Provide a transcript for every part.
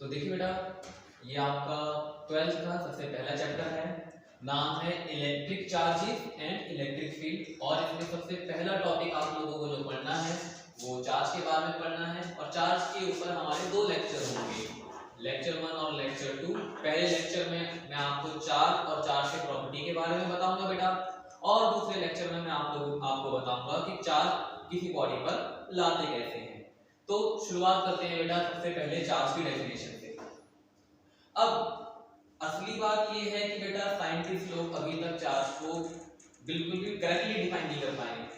तो देखिए बेटा, ये आपका 12th का सबसे पहला चैप्टर है। नाम है electric charges and electric field. और इसमें सबसे पहला टॉपिक आप लोगों को जो पढ़ना है वो चार्ज के बारे में पढ़ना है। और चार्ज के ऊपर हमारे दो लेक्चर होंगे, लेक्चर 1 और लेक्चर 2। पहले लेक्चर में मैं आपको चार्ज और चार्ज के प्रॉपर्टी के बारे में बताऊंगा बेटा, और दूसरे लेक्चर में मैं आपको बताऊंगा कि चार्ज किसी बॉडी पर लाते कैसे हैं। तो शुरुआत करते हैं बेटा सबसे पहले चार्ज की डेफिनेशन से। अब असली बात ये है कि बेटा साइंटिस्ट लोग अभी तक चार्ज को बिल्कुल भी करेक्टली डिफाइन नहीं कर पाए हैं,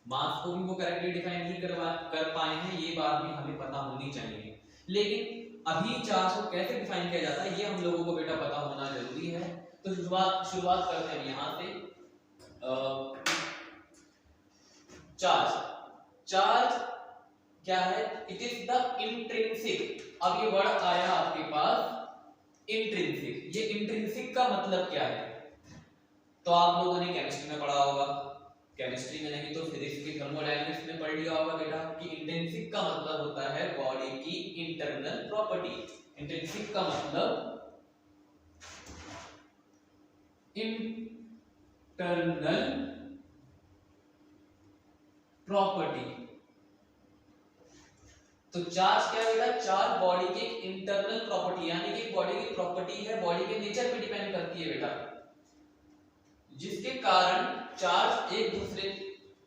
मास को भी वो करेक्टली डिफाइन नहीं कर पाए हैं, ये बात भी हमें पता होनी चाहिए। लेकिन अभी चार्ज को कैसे डिफाइन किया जाता है ये हम लोगों को बेटा पता होना जरूरी है। तो शुरुआत करते हैं यहाँ से। चार्ज क्या है? It is the intrinsic. अब ये वर्ड आया आपके पास इंट्रिंसिक। ये इंट्रिंसिक का मतलब क्या है? तो आप लोगों ने केमिस्ट्री में पढ़ा होगा, केमिस्ट्री में नहीं तो फिजिक्स की थर्मोडायनामिक्स में पढ़ लिया होगा बेटा कि इंट्रिंसिक का मतलब होता है बॉडी की इंटरनल प्रॉपर्टी। इंट्रिंसिक का मतलब इंटरनल प्रॉपर्टी। तो चार्ज क्या है बेटा? चार्ज बॉडी की इंटरनल प्रॉपर्टी, यानी कि बॉडी की प्रॉपर्टी है, बॉडी के नेचर पे डिपेंड करती है बेटा, जिसके कारण चार्ज एक दूसरे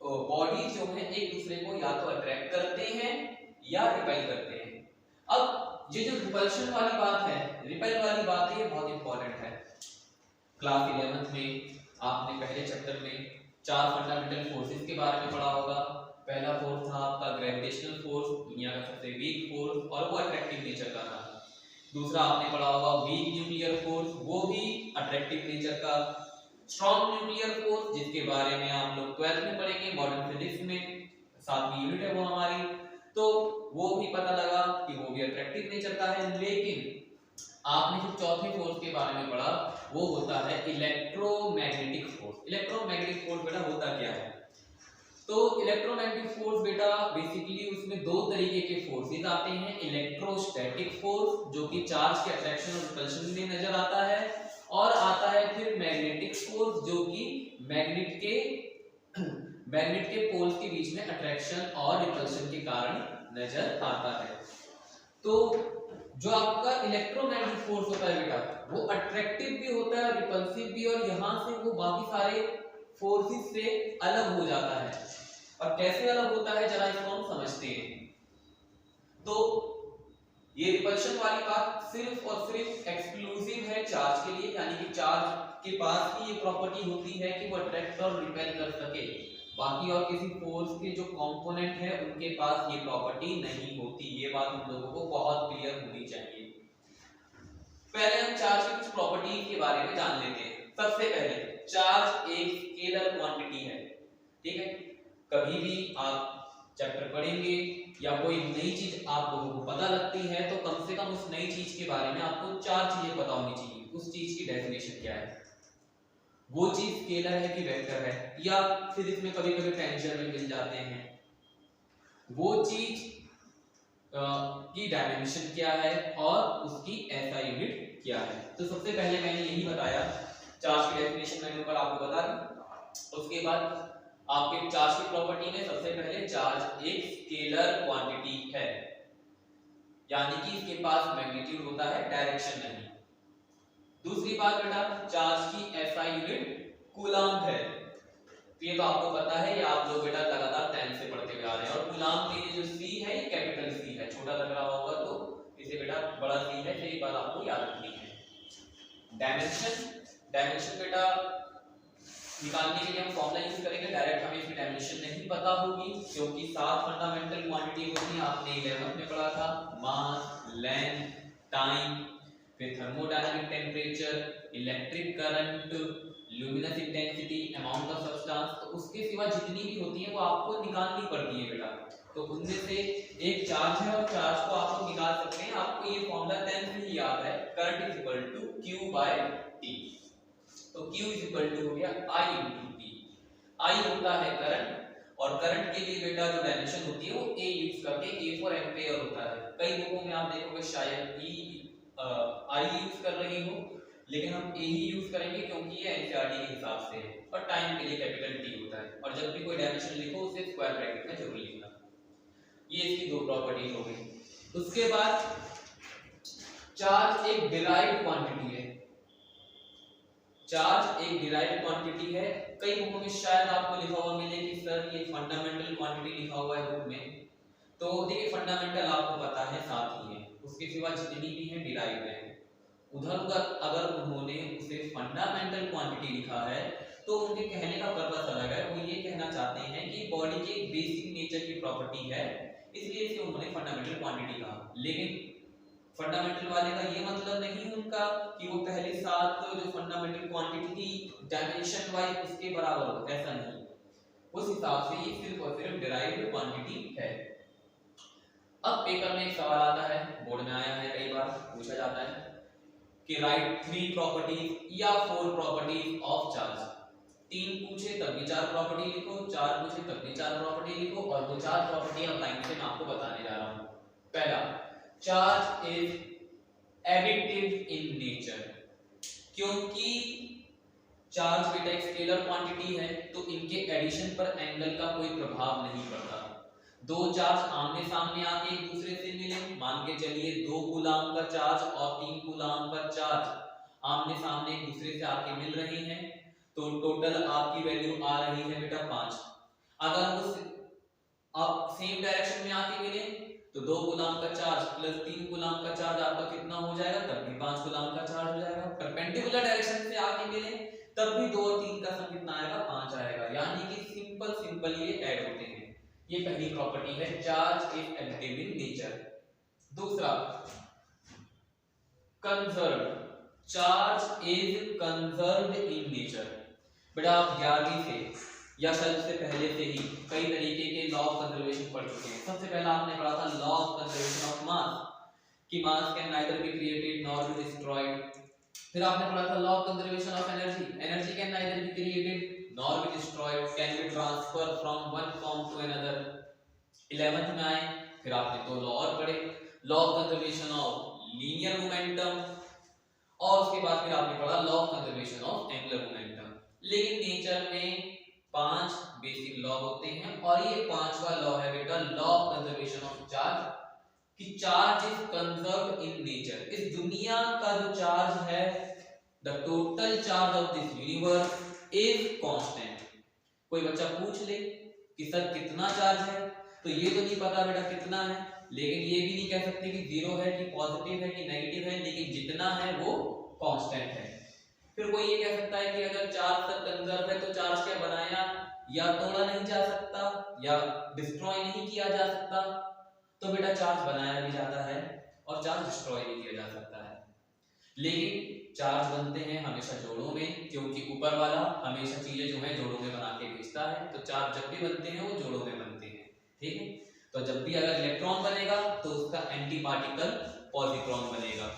बॉडी जो है एक दूसरे को या तो अट्रैक्ट करते हैं या रिपेल करते हैं। अब ये जो रिपल्शन वाली बात है, रिपेल वाली बात है, ये बहुत इंपॉर्टेंट है। क्लास 11th में आपने पहले चैप्टर में 4 फंडामेंटल फोर्सेस के बारे में पढ़ा होगा। पहला फोर्स था आपका ग्रेविटेशनल फोर्स, दुनिया का सबसे वीक फोर्स, और वो अट्रैक्टिव नेचर का था। दूसरा आपने पढ़ा होगा वीक न्यूक्लियर फोर्स, वो भी अट्रैक्टिव नेचर का। स्ट्रॉन्ग न्यूक्लियर फोर्स, जिसके बारे में आप लोग 12th में पढ़ेंगे, मॉडर्न फिजिक्स में 7वीं यूनिट है वो हमारी। तो वो भी पता लगा कि वो भी अट्रैक्टिव नेचर का है। लेकिन आपने जो चौथे फोर्स के बारे में पढ़ा वो होता है इलेक्ट्रोमैग्नेटिक फोर्स। इलेक्ट्रोमैग्नेटिक फोर्स बेटा होता क्या है? तो इलेक्ट्रोमैग्नेटिक फोर्स बेटा बेसिकली उसमें दो तरीके के फोर्सेस आते हैं। इलेक्ट्रोस्टैटिक फोर्स जो कि चार्ज के अट्रैक्शन और रिपल्शन में नजर आता है, और आता है फिर मैग्नेटिक फोर्स जो कि मैग्नेट के पोल्स के बीच में अट्रैक्शन और रिपल्शन के कारण नजर आता है। तो जो आपका इलेक्ट्रोमैग्नेटिक फोर्स होता है बेटा वो अट्रैक्टिव भी होता है, रिपल्सिव भी, और यहां से वो बाकी सारे फोर्सेस से अलग हो जाता है। और कैसे अलग होता है जरा इसको हम समझते हैं। तो ये रिपल्शन वाली बात सिर्फ और सिर्फ एक्सक्लूसिव है चार्ज के लिए, यानी कि चार्ज के पास ही ये प्रॉपर्टी होती है कि वो अट्रैक्ट और रिपेल कर सके। बाकी और किसी फोर्स के जो कंपोनेंट है उनके पास ये प्रॉपर्टी नहीं होती। ये बात हम लोगों को बहुत क्लियर होनी चाहिए। पहले हम चार्ज की कुछ प्रॉपर्टी के बारे में जान लेते हैं। सबसे पहले चार्ज एक स्केलर क्वांटिटी है, ठीक है। कभी भी आप चैप्टर पढ़ेंगे या कोई नई चीज आप लोगों को पता लगती है तो कम से कम उस नई चीज के बारे में आपको 4 चीजें पता होनी चाहिए। उस चीज की डेफिनेशन क्या है, वो चीज स्केलर है कि वेक्टर है, या फिजिक्स में कभी कभी टेंजर में मिल जाते हैं, वो चीज की डायमेंशन क्या है, और उसकी SI यूनिट क्या है। तो सबसे पहले मैंने यही बताया, चार्ज की डेफिनेशन मैंने ऊपर आपको बता दी। उसके बाद आपके चार्ज की प्रॉपर्टी में सबसे पहले चार्ज एक स्केलर क्वांटिटी है, यानी कि इसके पास मैग्नीट्यूड होता है, डायरेक्शन नहीं। दूसरी बात बेटा चार्ज की SI यूनिट कूलम्ब है। तो ये तो आपको पता है, ये आप लोग बेटा लगातार 10th से पढ़ते हुए आ रहे हैं। और कूलम्ब में जो C है ये कैपिटल C है, छोटा लग रहा होगा तो इसे बेटा बड़ा C है, तो ये बात आपको याद रखनी है। डायमेंशन बेटा निकालने के लिए हम फॉर्मूला यूज करेंगे, डायरेक्ट हमें इसकी डायमेंशन नहीं पता होगी क्योंकि 7 फंडामेंटल क्वांटिटी होती हैं, आपने 11th में पढ़ा था। मास, लेंथ, टाइम, फिर thermodynamic temperature, electric current, luminous intensity, amount of substance. तो उसके सिवा जितनी भी होती है वो आपको निकालनी पड़ती है बेटा। तो उनमें से एक चार्ज है और चार्ज को आप लोग निकाल सकते हैं। आपको ये फॉर्मूला 10th में ही याद है, current is equal to Q/T। तो Q इज इक्वल टू हो गया I इंटू T। I होता है करंट, और करंट के लिए बेटा जो डायमेंशन होती है वो A यूज करके, A फॉर एम्पेयर होता है। कई बुकों में आप देखोगे शायद E आई यूज कर रही हो, लेकिन हम ए ही यूज करेंगे क्योंकि ये एनसीईआरटी के हिसाब से है और टाइम के लिए कैपिटल टी होता है। और जब भी कोई डायमेंशन लिखो उसे स्क्वायर ब्रैकेट में जरूर लिखना। ये इसकी दो प्रॉपर्टीज हो गई। उसके बाद चार्ज एक डिराइव्ड क्वांटिटी है। चार्ज एक डिराइव्ड क्वांटिटी है। कई बुकों में शायद आपको लिखा हुआ मिले कि सर ये फंडामेंटल क्वांटिटी लिखा हुआ है बुक में, तो देखिए फंडामेंटल आपको पता है साथ ही है, उसके सिवा जितनी भी है डिराइव्ड है। उधर अगर उन्होंने उसे फंडामेंटल क्वांटिटी लिखा है तो उनके कहने का पर्पस अलग है। वो ये कहना चाहते हैं कि बॉडी के एक बेसिक नेचर की प्रॉपर्टी है, इसलिए इसे उन्होंने फंडामेंटल क्वांटिटी कहा। लेकिन फंडामेंटल वाले का ये मतलब नहीं उनका कि वो पहले साथ जो फंडामेंटल क्वांटिटी थी डायमेंशन वाइज उसके बराबर हो, ऐसा नहीं। उस हिसाब से ये सिर्फ और सिर्फ डिराइव्ड क्वांटिटी है। अब पेपर में एक सवाल आता है, बोर्ड में आया है, कई बार पूछा जाता है कि राइट 3 प्रॉपर्टीज या 4 प्रॉपर्टीज ऑफ चार्ज। 3 पूछे तब भी 4 प्रॉपर्टी लिखो, 4 पूछे तब भी 4 प्रॉपर्टी लिखो, और वो 4 प्रॉपर्टी अब लाइन से मैं आपको बताने जा रहा हूं। पहला, charge is additive in nature. क्योंकि चार्ज बेटा एक स्केलर क्वांटिटी है तो इनके एडिशन पर एंगल का कोई प्रभाव नहीं पड़ता। दो चार्ज आमने सामने आके एक दूसरे से मिले, मान के चलिए 2 कूलाम का चार्ज और 3 कूलाम का चार्ज आमने सामने एक दूसरे से आके मिल रहे हैं, तो टोटल आपकी वैल्यू आ रही है बेटा 5। अगर उस आप सेम डायरेक्शन में आके मिले तो 2 कूलाम का चार्ज प्लस 3 कूलाम का चार्ज आपका कितना हो जाएगा, तब भी 5 कूलाम का चार्ज हो जाएगा। परपेंडिकुलर डायरेक्शन से आके मिले तब भी 2 और 3 का सम कितना आएगा, 5 आएगा। यानी कि सिंपल ये ऐड होते हैं। ये पहली प्रॉपर्टी है, charge is additive in nature. दूसरा, conserved. Charge is conserved in nature. बेटा आप 11वीं से या कल से पहले से ही कई तरीके के लॉ ऑफ कंजर्वेशन पढ़ चुके हैं। सबसे पहला आपने पढ़ा था law of conservation of mass, कि mass can neither be created nor be destroyed. फिर आपने पढ़ा था law of conservation of energy, energy can neither be created nor be destroyed, can be transferred from one form to another। 11th में आए, फिर आपने 2 law और पढ़े, law of conservation of linear momentum, और उसके बाद फिर आपने पढ़ा law of conservation of angular momentum. लेकिन नेचर में 5 बेसिक लॉ होते हैं और ये 5वां लॉ है बेटा law of conservation of charge, कि charge is conserved in nature. इस दुनिया का जो चार्ज है, the total charge of this universe is constant. कोई बच्चा पूछ ले कि सर कितना चार्ज है, तो ये तो नहीं पता बेटा कितना है, लेकिन ये भी नहीं कह सकते कि 0 है कि पॉजिटिव है कि नेगेटिव है, लेकिन जितना है वो कांस्टेंट है। फिर कोई ये कह सकता है कि अगर चार्ज तक कंजर्व है तो चार्ज क्या बनाया या तोड़ा नहीं जा सकता या डिस्ट्रॉय नहीं किया जा सकता, तो बेटा चार्ज बनाया भी जाता है और चार्ज डिस्ट्रॉय भी किया जा सकता है। लेकिन चार्ज बनते हैं हमेशा जोड़ों में, क्योंकि ऊपर वाला हमेशा चीजें जो है जोड़ों में बना के भेजता है, तो चार्ज जब भी बनते हैं वो जोड़ों में बनते हैं। ठीक है, तो जब भी अगर इलेक्ट्रॉन बनेगा तो उसका एंटी पार्टिकल पॉजिट्रॉन बनेगा।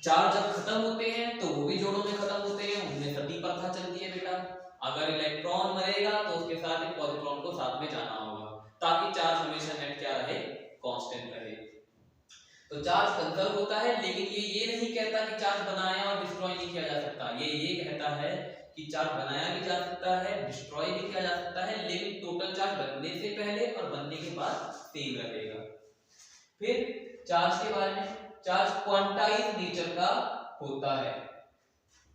चार्ज जब खत्म होते हैं तो वो भी जोड़ों में खत्म होते हैं, उनमें सती प्रथा चलती है बेटा। अगर इलेक्ट्रॉन मरेगा तो उसके साथ एक पॉजिट्रॉन को साथ में जाना होगा, ताकि चार्ज हमेशा नेट क्या रहे, कांस्टेंट रहे। तो चार्ज कंजर्व होता है, लेकिन ये नहीं कहता कि चार्ज बनाया और डिस्ट्रॉय नहीं किया जा सकता। ये कहता है कि चार्ज बनाया भी जा सकता है, डिस्ट्रॉय भी किया जा सकता है, लेकिन टोटल चार्ज बनने से पहले और बनने के बाद सेम रहेगा। फिर चार्ज के बारे में, चार्ज क्वांटाइज नेचर का होता है।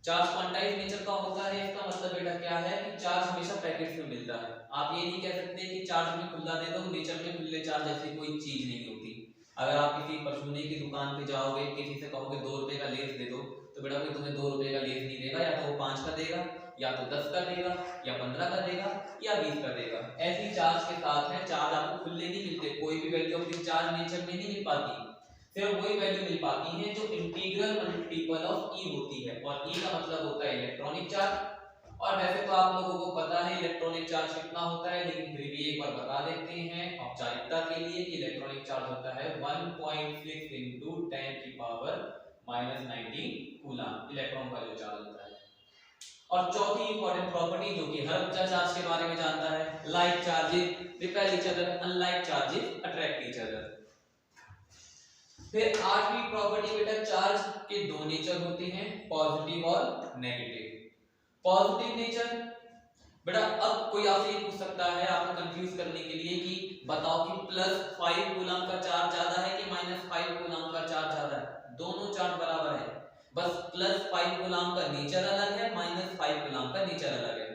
चार्ज क्वांटाइज नेचर का होता है, इसका मतलब बेटा क्या है कि चार्ज हमेशा पैकेट्स में मिलता है। आप ये नहीं कह सकते कि चार्ज में खुला दे दो, नेचर में खुले चार्ज जैसी कोई चीज नहीं होती। अगर आप किसी परचूने की दुकान पे जाओगे, किसी से कहोगे 2 रुपए का लेस दे दो, तो बेटा कोई तुम्हें 2 रुपए का लेस नहीं देगा, या तो वो 5 का देगा, या तो 10 का देगा, या 15 का देगा, या 20 का देगा। ऐसी चार्ज के साथ है, चार्ज आपको खुले नहीं मिलते, कोई भी वैल्यू अपनी चार्ज नेचर में नहीं मिल पाती, सिर्फ वही वैल्यू मिल पाती है जो इंटीग्रल मल्टीपल ऑफ ई होती है, और ई का मतलब होता है इलेक्ट्रॉनिक चार्ज। और वैसे तो आप लोगों को पता है इलेक्ट्रॉनिक चार्ज कितना होता है, लेकिन फिर भी एक बार बता देते हैं औपचारिकता के लिए कि इलेक्ट्रॉनिक चार्ज होता है 1.6 into 10 की पावर -19 कूलम, इलेक्ट्रॉन का जो चार्ज होता है। और चौथी इंपॉर्टेंट प्रॉपर्टी जो कि हर बच्चा चार्ज के बारे में जानता है, like charges repel each other, unlike charges attract each other. फिर आठवीं प्रॉपर्टी बेटा, चार्ज के दो नेचर होते हैं, पॉजिटिव और नेगेटिव। पॉजिटिव नेचर बेटा, अब कोई आपसे ये पूछ सकता है आपको कंफ्यूज करने के लिए कि बताओ कि +5 कूलम का चार्ज ज्यादा है कि -5 कूलम का चार्ज ज्यादा है? दोनों चार्ज बराबर है, बस +5 कूलम का नेचर अलग है, -5 कूलम का नेचर अलग है।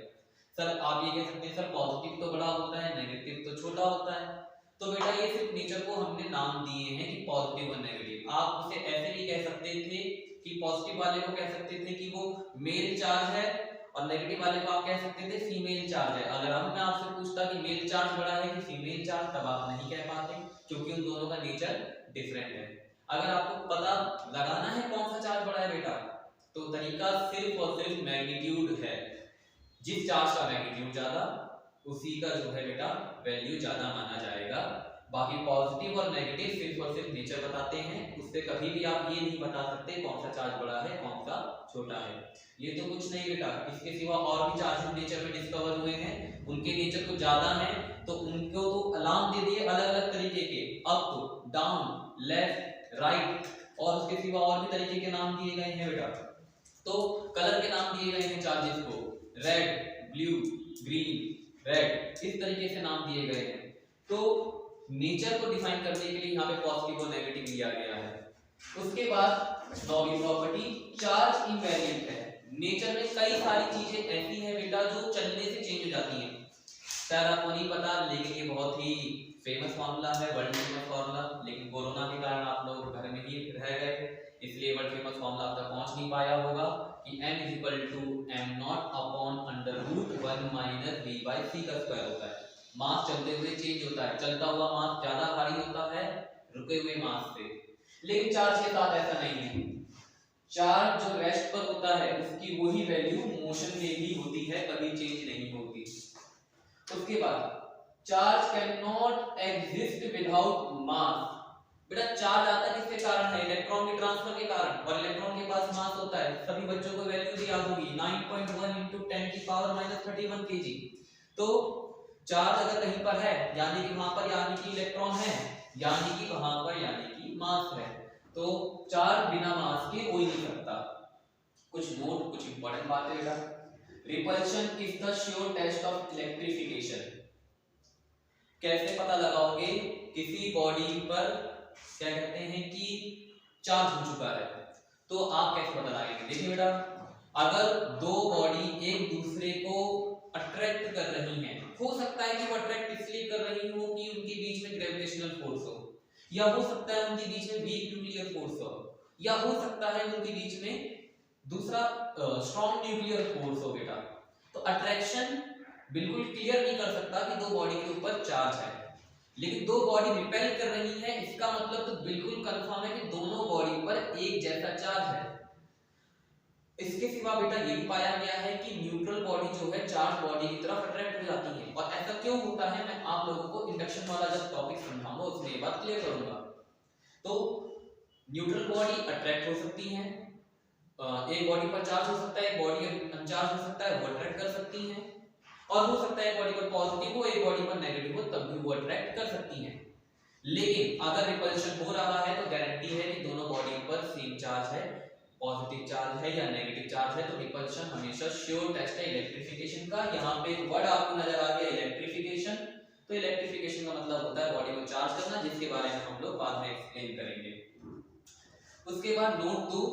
सर आप ये कह सकते हैं सर पॉजिटिव तो बड़ा होता है, नेगेटिव तो छोटा होता है। तो बेटा ये सिर्फ नेचर को हमने नाम दिए हैं कि पॉजिटिव और नेगेटिव। आप उसे ऐसे भी कह सकते थे कि पॉजिटिव वाले को कह सकते थे कि वो मेल चार्ज है और नेगेटिव वाले को आप कह सकते थे फीमेल चार्ज है। अगर अब मैं आपसे पूछता कि मेल चार्ज बड़ा है कि फीमेल चार्ज, तब आप नहीं कह पाते क्योंकि उन दोनों का नेचर डिफरेंट है। अगर आपको पता लगाना है कौन सा चार्ज बड़ा है बेटा, तो तरीका सिर्फ और सिर्फ मैग्नीट्यूड है। जिस चार्ज का मैग्नीट्यूड ज्यादा, उसी का जो है बेटा वैल्यू ज्यादा माना जाएगा। बाकी पॉजिटिव और नेगेटिव सिर्फ और सिर्फ नेचर बताते हैं, उससे कभी भी आप ये नहीं बता सकते कौन सा चार्ज बड़ा है कौन सा छोटा है। ये तो कुछ नहीं बेटा, इसके सिवा और भी चार्जेस नेचर में डिस्कवर हुए हैं, उनके नेचर कुछ ज्यादा है तो उनको तो अलार्म दे दिए अलग अलग तरीके के, अप डाउन लेफ्ट राइट, और उसके सिवा और भी तरीके के नाम दिए गए हैं बेटा। तो कलर के नाम दिए गए हैं चार्जेस को, रेड ब्लू ग्रीन रेड, इस तरीके से नाम दिए गए हैं। तो नेचर को डिफाइन करने के लिए यहाँ पे पॉजिटिव और नेगेटिव लिया गया है। उसके बाद नौवीं प्रॉपर्टी, चार्ज इनवेरिएंट है। नेचर में कई सारी चीजें ऐसी हैं बेटा जो चलने से चेंज हो जाती हैं। शायद आपको नहीं पता, लेकिन ये बहुत ही फेमस फॉर्मूला है, वर्ल्ड फेमस फॉर्मूला, लेकिन कोरोना के कारण आप लोग घर में ही रह गए, इसलिए वर्ल्ड फेमस फॉर्मूला आप तक पहुंच नहीं पाया होगा कि m = m0/√1 - v/c का स्क्वायर होता है। मास चलते हुए चेंज होता है, चलता हुआ मास ज्यादा भारी होता है रुके हुए मास से, लेकिन चार्ज के साथ ऐसा नहीं है। चार्ज जो रेस्ट पर होता है उसकी वही वैल्यू मोशन में भी होती है, कभी चेंज नहीं होती। उसके बाद charge cannot exist without mass. बेटा चार्ज आता किसके कारण है? इलेक्ट्रॉन के ट्रांसफर के कारण, और इलेक्ट्रॉन के पास मास होता है। सभी बच्चों को वैल्यू भी याद होगी, 9.1 × 10⁻³ kg। तो चार्ज अगर कहीं पर है यानी कि वहां पर यानी कि इलेक्ट्रॉन है, यानी कि वहां पर यानी कि मास है। तो चार्ज बिना मास के हो ही नहीं सकता। कुछ नोट, कुछ इंपॉर्टेंट बातें बेटा। Repulsion is the sure test of electrification. कैसे पता लगाओगे किसी बॉडी पर क्या कहते हैं कि चार्ज हो चुका है? तो आप कैसे पता लगाएंगे? देखिए बेटा, अगर दो बॉडी एक दूसरे को अट्रैक्ट कर रही हैं, हो सकता है कि वो अट्रैक्ट इसलिए कर रही हो कि उनके बीच में ग्रेविटेशनल फोर्स हो, या हो सकता है उनके बीच में वीक न्यूक्लियर फोर्स हो, या हो सकता है उनके बीच में दूसरा स्ट्रॉन्ग न्यूक्लियर फोर्स हो बेटा। तो अट्रैक्शन बिल्कुल क्लियर नहीं कर सकता कि दो बॉडी के ऊपर चार्ज है, लेकिन दो बॉडी रिपेल कर रही है, इसका मतलब तो बिल्कुल कंफर्म है कि दोनों बॉडी पर एक जैसा चार्ज है। इसके सिवा बेटा ये भी पाया गया है कि न्यूट्रल बॉडी जो है चार्ज बॉडी की तरफ अट्रैक्ट हो जाती है, और ऐसा क्यों होता है मैं आप लोगों को इंडक्शन वाला जब टॉपिक समझाऊंगा उसमें ये बात क्लियर करूंगा। तो न्यूट्रल बॉडी अट्रैक्ट हो सकती है, एक बॉडी पर चार्ज हो सकता है, एक बॉडी अनचार्ज हो सकता है, वो अट्रैक्ट कर सकती है, और हो सकता है एक बॉडी पर पॉजिटिव हो एक बॉडी पर नेगेटिव हो, तब भी वो अट्रैक्ट कर सकती है। लेकिन अगर रिपल्शन हो रहा है तो गारंटी है कि दोनों बॉडी पर सेम चार्ज है, पॉजिटिव चार्ज है या नेगेटिव चार्ज है, तो रिपल्शन हमेशा श्योर टेस्ट है इलेक्ट्रिफिकेशन का। यहाँ पे वर्ड आपको नजर आ गया इलेक्ट्रिफिकेशन। तो इलेक्ट्रिफिकेशन का मतलब होता है बॉडी को चार्ज करना, जिसके बारे में हम लोग बाद में एक्सप्लेन करेंगे। उसके बाद note 2,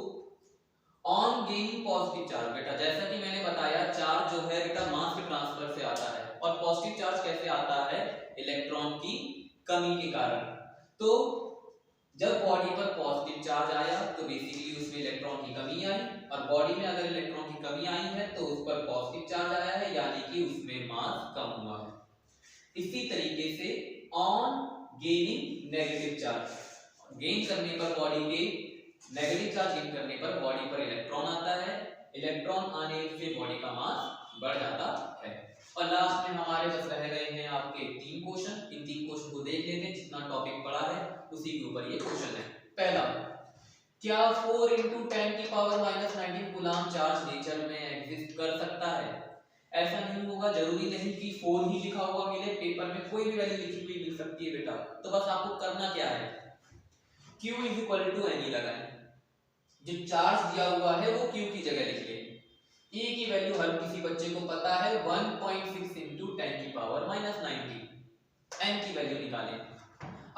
on gaining positive charge. बेटा जैसा कि मैंने बताया चार्ज जो है बेटा मास के ट्रांसफर से आता है, और पॉजिटिव चार्ज कैसे आता है? इलेक्ट्रॉन की कमी के कारण। तो जब बॉडी पर पॉजिटिव चार्ज आया तो बेसिकली उसमें इलेक्ट्रॉन की कमी आई, और बॉडी में अगर इलेक्ट्रॉन की कमी आई है तो उस पर पॉजिटिव चार्ज आया है, यानी कि उसमें मास कम हुआ है। इसी तरीके से on gaining negative charge, gain करने पर बॉडी के नेगेटिव चार्ज गेन करने पर बॉडी पर इलेक्ट्रॉन आता है, इलेक्ट्रॉन आने से बॉडी का मास बढ़ जाता है। और लास्ट में हमारे पास रह गए हैं आपके 3 क्वेश्चन। इन 3 क्वेश्चन को देख लेते हैं, जितना टॉपिक पढ़ा है उसी के ऊपर ये क्वेश्चन है। पहला, क्या 4 × 10⁻⁻19 कूलम चार्ज नेचर में एग्जिस्ट कर सकता है? ऐसा नहीं होगा, जरूरी नहीं कि 4 ही लिखा हुआ मिले, पेपर में कोई भी वैल्यू लिखी हुई मिल सकती है बेटा। तो बस आपको करना क्या है Q is equal to N लगाएं, जो चार्ज दिया हुआ है वो Q की जगह लिख ले। E की वैल्यू हर किसी बच्चे को पता है 1.6 इंटू 10 की पावर माइनस 90। n की वैल्यू निकालें।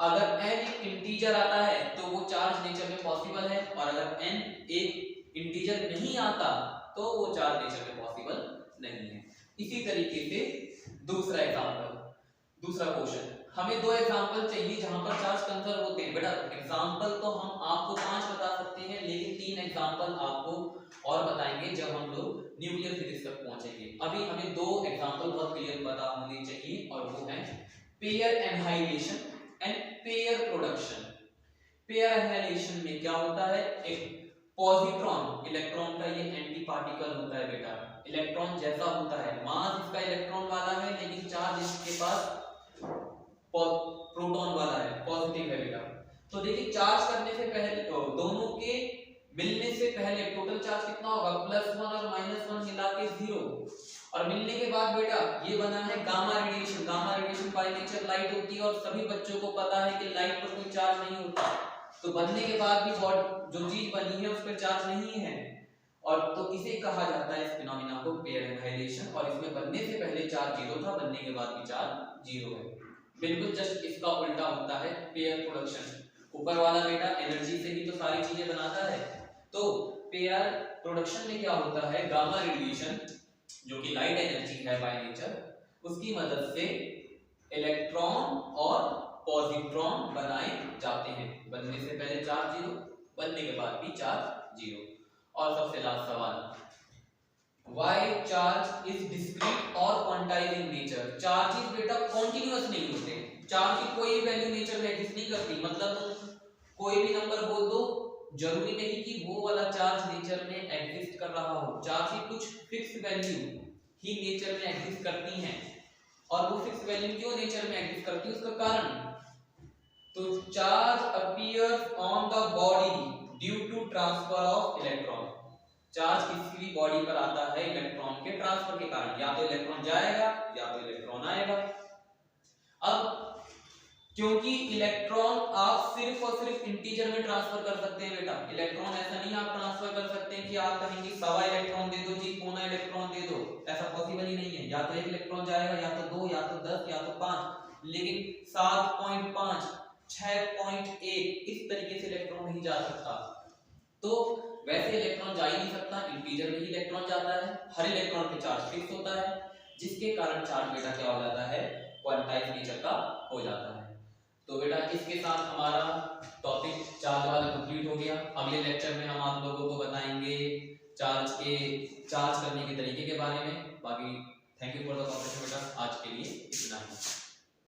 अगर n एक इंटीजर आता है तो वो चार्ज नेचर में पॉसिबल है, और अगर n एक इंटीजर नहीं आता तो वो चार्ज नेचर में पॉसिबल नहीं है। इसी तरीके से दूसरा एग्जांपल, दूसरा क्वेश्चन, हमें दो एग्जांपल चाहिए जहां पर चार्ज कंजर्व होते हैं। बेटा एग्जांपल तो हम आपको 5 बता सकते हैं, लेकिन 3 एग्जांपल आपको और बताएंगे जब हम लोग न्यूक्लियर फिजिक्स तक पहुंचेंगे। अभी हमें दो एग्जांपल बहुत क्लियर पता होने चाहिए, और वो है pair annihilation and pair production. Pair annihilation में क्या होता है, एक पॉजिट्रॉन, इलेक्ट्रॉन का ये एंटी पार्टिकल होता है बेटा, इलेक्ट्रॉन जैसा होता है, मास इसका इलेक्ट्रॉन वाला है लेकिन चार्ज इसके पास प्रोटॉन वाला है, पॉजिटिव है बेटा। तो देखिए चार्ज करने से पहले दोनों के मिलने से पहले टोटल चार्ज कितना होगा, +1 और -1 मिला के 0, और मिलने के बाद बेटा ये बना है gamma radiation. Gamma radiation by nature light होती है, और सभी बच्चों को पता है कि लाइट पर कोई चार्ज नहीं होता, तो बनने के बाद भी जो चीज बनी है उस पर चार्ज नहीं है, और तो इसे कहा जाता है, इस फिनोमेना को पेयर एनहाइलेशन। और इसमें बनने से पहले चार्ज 0 था, बनने के बाद भी चार्ज 0 है। बिल्कुल जस्ट इसका उल्टा होता है पेयर प्रोडक्शन। ऊपर वाला बेटा एनर्जी से ही तो सारी चीजें बनाता है, तो पेयर प्रोडक्शन में क्या होता है, गामा रेडिएशन जो कि लाइट एनर्जी है बाय नेचर, उसकी मदद से इलेक्ट्रॉन और पॉजिट्रॉन बनाए जाते हैं। बनने से पहले चार्ज 0, बनने के बाद भी चार्ज 0। और सबसे लास्ट सवाल, Why charge is discrete और quantized in nature? चार्जेस बेटा कॉन्टिन्यूअस नहीं होते, चार्ज की कोई वैल्यू नेचर में एग्जिस्ट नहीं करती। मतलब तुम कोई भी नंबर बोल दो, जरूरी नहीं कि वो वाला चार्ज नेचर में एग्जिस्ट कर रहा हो। चार्ज की कुछ फिक्स वैल्यू ही नेचर में एग्जिस्ट करती हैं, और वो फिक्स वैल्यू क्यों नेचर में एग्जिस्ट करती है उसका कारण, तो charge appears on the body due to transfer of electron. Charge किसी भी बॉडी पर आता है इलेक्ट्रॉन के ट्रांसफर के कारण, या तो इलेक्ट्रॉन जाएगा या तो इलेक्ट्रॉन आएगा। अब क्योंकि इलेक्ट्रॉन आप सिर्फ और सिर्फ इंटीजर में ट्रांसफर कर सकते हैं बेटा, इलेक्ट्रॉन ऐसा नहीं आप ट्रांसफर कर सकते हैं कि आप कहेंगे 1.25 इलेक्ट्रॉन दे दो जी, 1.25 इलेक्ट्रॉन दे दो, ऐसा पॉसिबल ही नहीं है। या तो 1 इलेक्ट्रॉन जाएगा, या तो 2, या तो 10, या तो 5, लेकिन 7.5, 6.1 इस तरीके से इलेक्ट्रॉन नहीं जा सकता। तो वैसे इलेक्ट्रॉन जा ही नहीं सकता, इंटीजर में ही इलेक्ट्रॉन जाता है। हर इलेक्ट्रॉन पे चार्ज फिक्स होता है, जिसके कारण चार्ज बेटा क्या हो जाता है, क्वांटाइज्ड नेचर का हो जाता है। तो बेटा इसके साथ हमारा टॉपिक चार्ज वाला कंप्लीट हो गया। अगले लेक्चर में हम आप लोगों को बताएंगे चार्ज करने के तरीके के बारे में। बाकी थैंक यू फॉर द